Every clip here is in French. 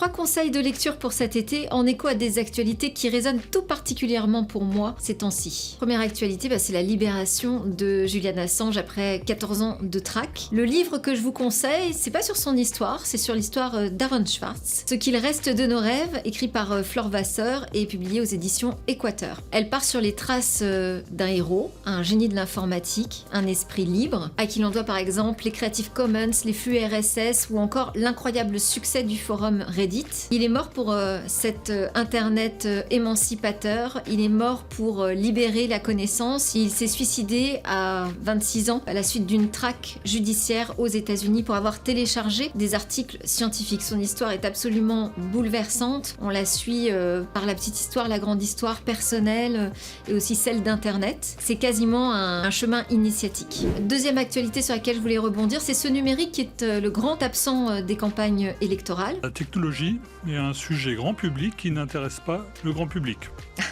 3 conseils de lecture pour cet été en écho à des actualités qui résonnent tout particulièrement pour moi ces temps-ci. Première actualité, c'est la libération de Julian Assange après 14 ans de traque. Le livre que je vous conseille, c'est pas sur son histoire, c'est sur l'histoire d'Aaron Swartz. Ce qu'il reste de nos rêves, écrit par Flore Vasseur et publié aux éditions Équateur. Elle part sur les traces d'un héros, un génie de l'informatique, un esprit libre, à qui l'on doit par exemple les Creative Commons, les flux RSS ou encore l'incroyable succès du forum Reddit. Il est mort pour cet internet émancipateur, il est mort pour libérer la connaissance, il s'est suicidé à 26 ans à la suite d'une traque judiciaire aux États-Unis pour avoir téléchargé des articles scientifiques. Son histoire est absolument bouleversante, on la suit par la petite histoire, la grande histoire personnelle et aussi celle d'internet. C'est quasiment un chemin initiatique. Deuxième actualité sur laquelle je voulais rebondir, c'est ce numérique qui est le grand absent des campagnes électorales. La technologie est un sujet grand public qui n'intéresse pas le grand public.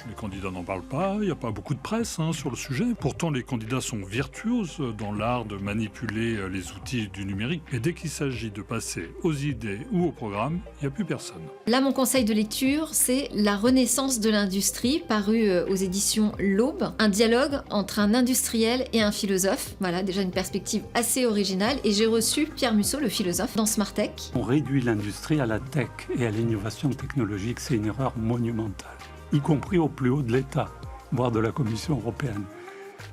Les candidats n'en parlent pas, il n'y a pas beaucoup de presse sur le sujet. Pourtant, les candidats sont virtuoses dans l'art de manipuler les outils du numérique. Et dès qu'il s'agit de passer aux idées ou au programme, il n'y a plus personne. Là, mon conseil de lecture, c'est La Renaissance de l'industrie, paru aux éditions L'Aube. Un dialogue entre un industriel et un philosophe. Voilà, déjà une perspective assez originale. Et j'ai reçu Pierre Musso, le philosophe, dans Smart Tech. On réduit l'industrie à la tech et à l'innovation technologique, c'est une erreur monumentale, y compris au plus haut de l'État, voire de la Commission européenne.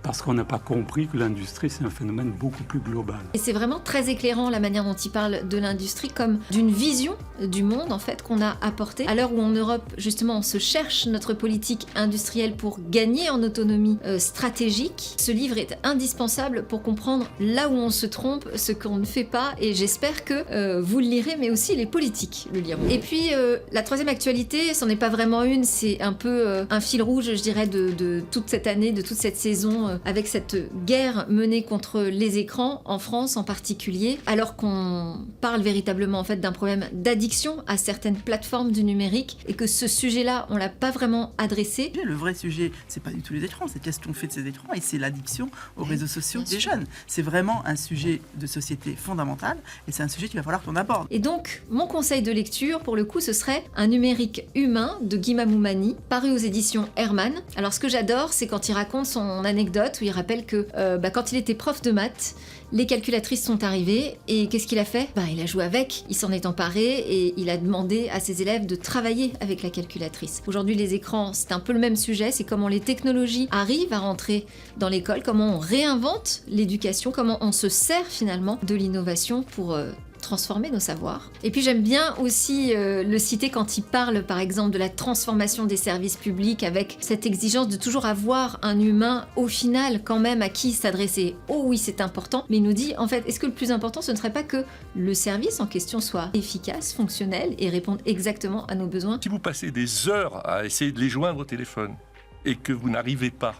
Parce qu'on n'a pas compris que l'industrie, c'est un phénomène beaucoup plus global. Et c'est vraiment très éclairant la manière dont il parle de l'industrie comme d'une vision du monde en fait qu'on a apportée. À l'heure où en Europe, justement, on se cherche notre politique industrielle pour gagner en autonomie stratégique, ce livre est indispensable pour comprendre là où on se trompe, ce qu'on ne fait pas, et j'espère que vous le lirez, mais aussi les politiques le liront. Et puis, la troisième actualité, c'en est pas vraiment une, c'est un peu un fil rouge, je dirais, de toute cette année, de toute cette saison, avec cette guerre menée contre les écrans, en France en particulier, alors qu'on parle véritablement en fait d'un problème d'addiction à certaines plateformes du numérique et que ce sujet-là, on l'a pas vraiment adressé. Le vrai sujet, c'est pas du tout les écrans, c'est qu'est-ce qu'on fait de ces écrans et c'est l'addiction aux réseaux sociaux des jeunes. C'est vraiment un sujet de société fondamental et c'est un sujet qu'il va falloir qu'on aborde. Et donc, mon conseil de lecture, pour le coup, ce serait Un numérique humain de Guy Mamoumani, paru aux éditions Hermann. Alors, ce que j'adore, c'est quand il raconte son anecdote où il rappelle que quand il était prof de maths, les calculatrices sont arrivées et qu'est-ce qu'il a fait ? Il a joué avec, il s'en est emparé et il a demandé à ses élèves de travailler avec la calculatrice. Aujourd'hui, les écrans, c'est un peu le même sujet, c'est comment les technologies arrivent à rentrer dans l'école, comment on réinvente l'éducation, comment on se sert finalement de l'innovation pour transformer nos savoirs. Et puis j'aime bien aussi le citer quand il parle par exemple de la transformation des services publics avec cette exigence de toujours avoir un humain au final quand même à qui s'adresser. Oh oui, c'est important, mais il nous dit en fait, est-ce que le plus important ce ne serait pas que le service en question soit efficace, fonctionnel et réponde exactement à nos besoins? Si vous passez des heures à essayer de les joindre au téléphone et que vous n'arrivez pas,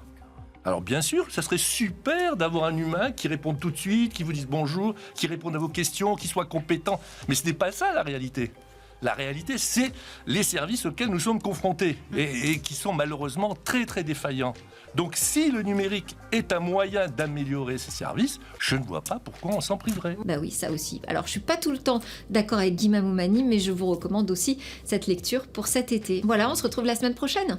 alors bien sûr, ça serait super d'avoir un humain qui réponde tout de suite, qui vous dise bonjour, qui réponde à vos questions, qui soit compétent. Mais ce n'est pas ça la réalité. La réalité, c'est les services auxquels nous sommes confrontés et qui sont malheureusement très très défaillants. Donc si le numérique est un moyen d'améliorer ces services, je ne vois pas pourquoi on s'en priverait. Oui, ça aussi. Alors je suis pas tout le temps d'accord avec Guy Mamoumani, mais je vous recommande aussi cette lecture pour cet été. Voilà, on se retrouve la semaine prochaine.